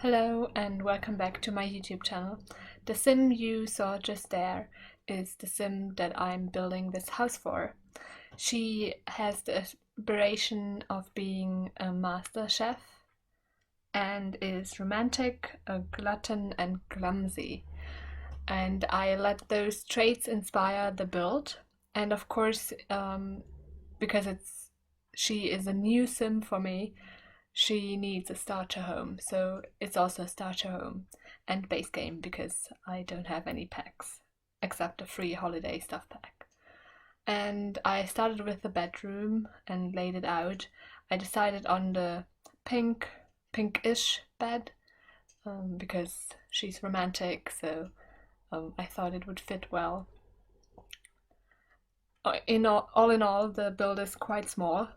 Hello and welcome back to my YouTube channel. The sim you saw just there is the sim that I'm building this house for. She has the aspiration of being a master chef and is romantic, a glutton and clumsy. And I let those traits inspire the build. And of course, because she is a new sim for me, she needs a starter home, so it's also a starter home and base game because I don't have any packs except a free holiday stuff pack. And I started with the bedroom and laid it out. I decided on the pinkish bed because she's romantic, so I thought it would fit well. All in all, the build is quite small,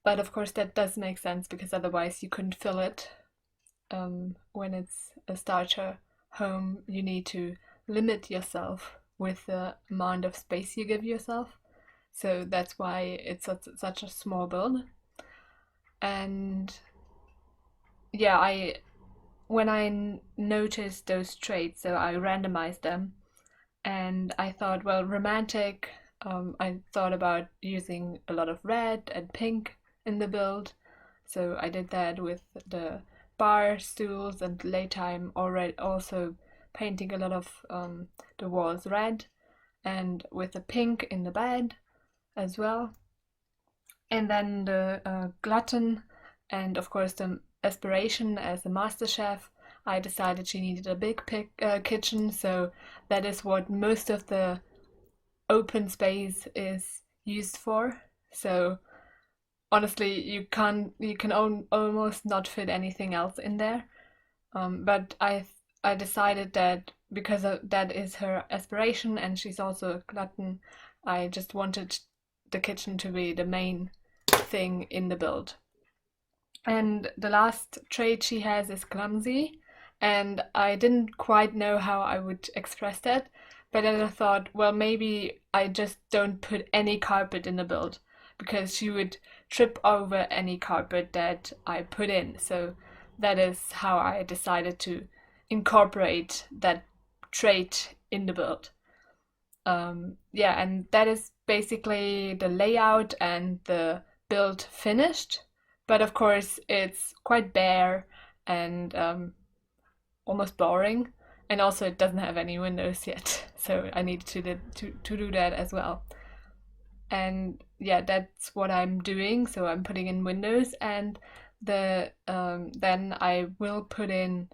but of course that does make sense because otherwise you couldn't fill it. When it's a starter home, you need to limit yourself with the amount of space you give yourself. So that's why it's such a small build. And yeah, when I noticed those traits, so I randomized them, and I thought, well, romantic. I thought about using a lot of red and pink in the build, so I did that with the bar stools, and later I'm already also painting a lot of the walls red, and with the pink in the bed as well. And then the glutton, and of course the aspiration as a master chef. I decided she needed a big kitchen, so that is what most of the open space is used for. So honestly, you can almost not fit anything else in there. But I decided that because that is her aspiration, and she's also a glutton, I just wanted the kitchen to be the main thing in the build. And the last trait she has is clumsy, and I didn't quite know how I would express that, but then I thought, well, maybe I just don't put any carpet in the build because she would trip over any carpet that I put in. So that is how I decided to incorporate that trait in the build. Yeah, and that is basically the layout and the build finished. But of course, it's quite bare and almost boring. And also, it doesn't have any windows yet, so I need to do that as well. And yeah, that's what I'm doing. So I'm putting in windows, and then I will put in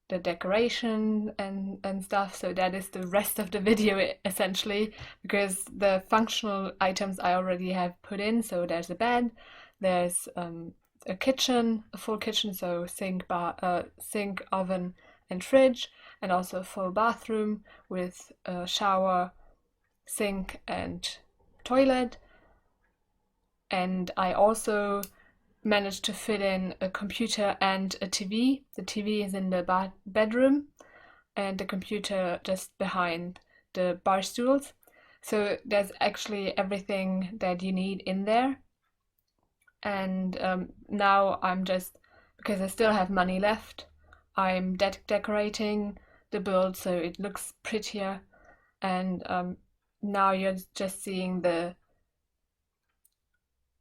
the decoration and stuff. So that is the rest of the video essentially, because the functional items I already have put in. So there's a bed, there's a kitchen, a full kitchen, so sink, oven, and fridge, and also a full bathroom with a shower, sink, and toilet. And I also managed to fit in a computer and a TV. The TV is in the bedroom, and the computer just behind the bar stools. So there's actually everything that you need in there. And now I'm just, because I still have money left, I'm decorating the build so it looks prettier. And now you're just seeing the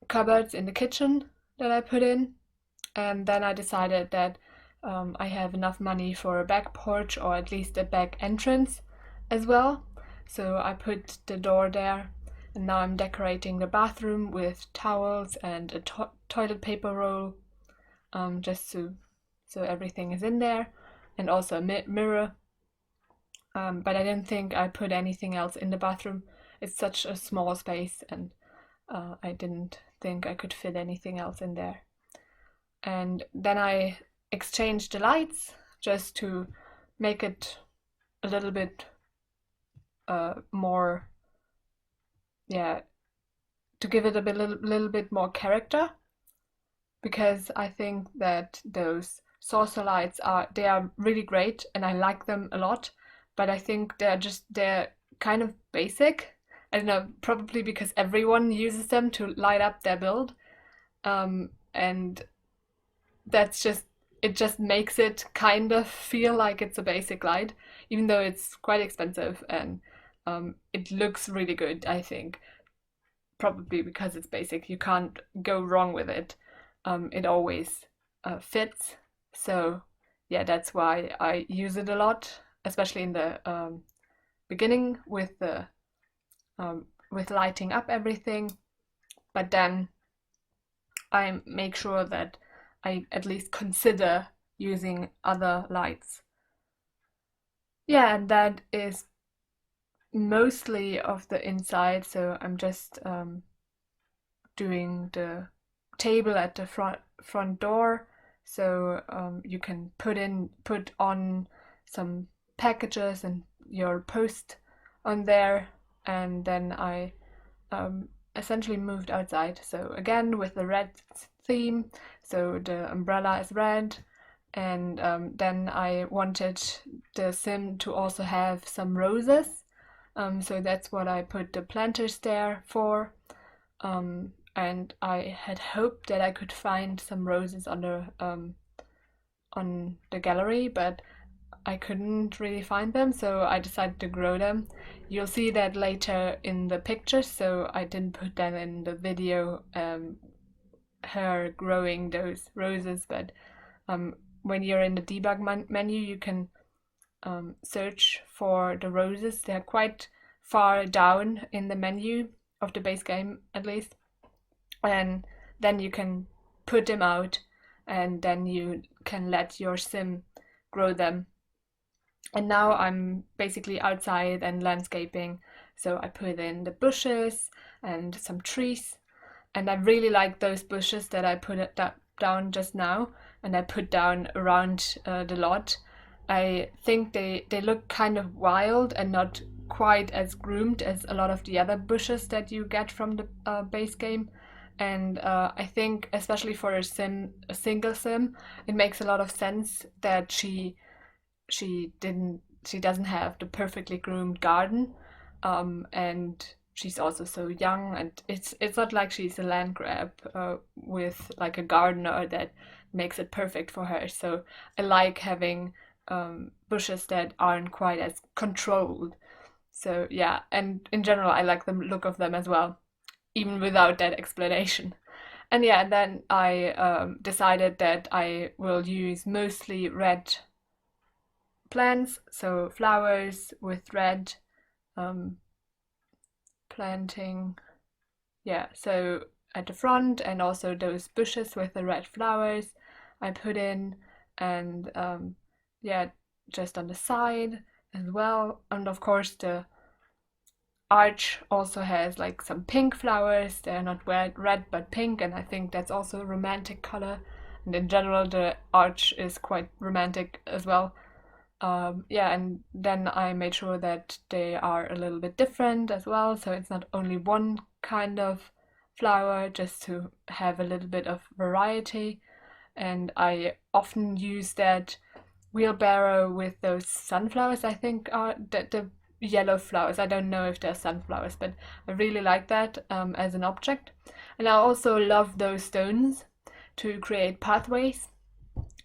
cupboards in the kitchen that I put in. And then I decided that I have enough money for a back porch, or at least a back entrance as well. So I put the door there, and now I'm decorating the bathroom with towels and a toilet paper roll, just so everything is in there, and also a mirror. But I didn't think I put anything else in the bathroom. It's such a small space, and I didn't think I could fit anything else in there. And then I exchanged the lights just to make it a little bit more, yeah, to give it a little bit more character, because I think that those saucer lights are really great and I like them a lot, but I think they're kind of basic. I don't know, probably because everyone uses them to light up their build, and that's just it just makes it kind of feel like it's a basic light, even though it's quite expensive, and it looks really good, I think. Probably because it's basic, you can't go wrong with it. It always fits. So yeah, that's why I use it a lot, especially in the beginning with the with lighting up everything. But then I make sure that I at least consider using other lights. Yeah, and that is mostly of the inside. So I'm just doing the table at the front door, so you can put on some packages and your post on there, and then I essentially moved outside. So again with the red theme, so the umbrella is red, and then I wanted the sim to also have some roses. So that's what I put the planters there for. And I had hoped that I could find some roses on the gallery, but I couldn't really find them, so I decided to grow them. You'll see that later in the pictures, so I didn't put that in the video, her growing those roses, but when you're in the debug menu, you can search for the roses. They're quite far down in the menu of the base game, at least. And then you can put them out, and then you can let your sim grow them. And now I'm basically outside and landscaping, so I put in the bushes and some trees, and I really like those bushes that I put down just now, and I put down around the lot. I think they look kind of wild and not quite as groomed as a lot of the other bushes that you get from the base game. And I think, especially for a single sim, it makes a lot of sense that she doesn't have the perfectly groomed garden, and she's also so young, and it's not like she's a land grab with like a gardener that makes it perfect for her. So I like having bushes that aren't quite as controlled. So yeah, and in general, I like the look of them as well, even without that explanation. And yeah, and then I decided that I will use mostly red plants, so flowers with red um, planting. Yeah, so at the front, and also those bushes with the red flowers I put in, and yeah, just on the side as well. And of course, the arch also has like some pink flowers. They're not red but pink, and I think that's also a romantic color. And in general, the arch is quite romantic as well. Yeah, and then I made sure that they are a little bit different as well, so it's not only one kind of flower, just to have a little bit of variety. And I often use that wheelbarrow with those sunflowers, I think are the yellow flowers. I don't know if they're sunflowers, but I really like that as an object. And I also love those stones to create pathways.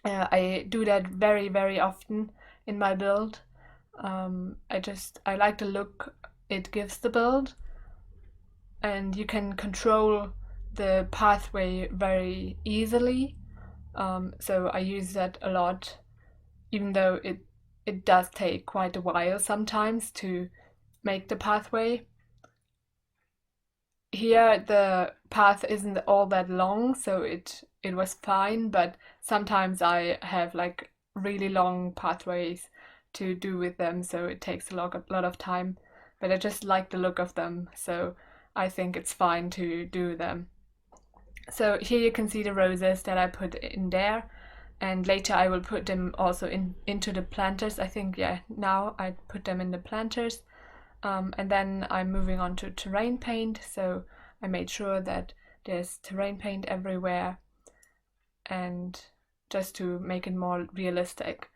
I do that very, very often in my build. I like the look it gives the build, and you can control the pathway very easily. So I use that a lot, even though it does take quite a while sometimes to make the pathway. Here the path isn't all that long, so it was fine, but sometimes I have like really long pathways to do with them, so it takes a lot of time. But I just like the look of them, so I think it's fine to do them. So here you can see the roses that I put in there, and later I will put them also into the planters. I think, yeah, now I put them in the planters. And then I'm moving on to terrain paint, so I made sure that there's terrain paint everywhere, and just to make it more realistic.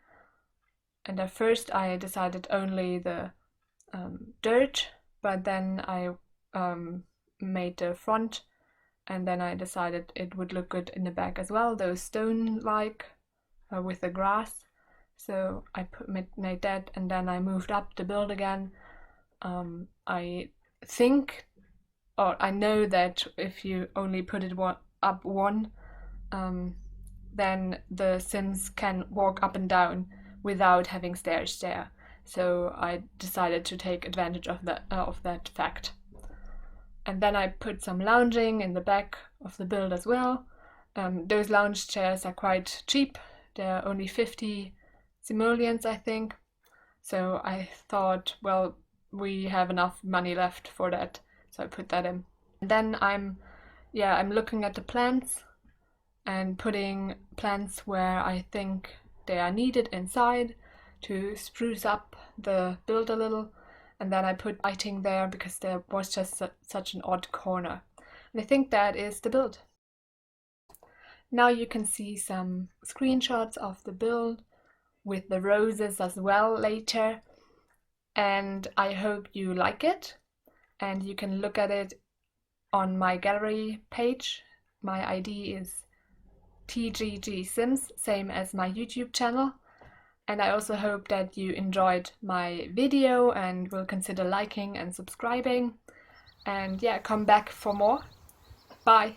And at first I decided only the dirt, but then I made the front, and then I decided it would look good in the back as well, those stone-like with the grass. So I made that, and then I moved up the build again. I think, or I know that if you only put it up one, then the Sims can walk up and down without having stairs there. So I decided to take advantage of that fact. And then I put some lounging in the back of the build as well. Those lounge chairs are quite cheap. They're only 50 simoleons, I think. So I thought, well, we have enough money left for that, so I put that in. And then I'm looking at the plants and putting plants where I think they are needed inside to spruce up the build a little. And then I put lighting there because there was just such an odd corner. And I think that is the build. Now you can see some screenshots of the build with the roses as well later. And I hope you like it. And you can look at it on my gallery page. My ID is TGG Sims, same as my YouTube channel. And I also hope that you enjoyed my video and will consider liking and subscribing. And yeah, come back for more. Bye!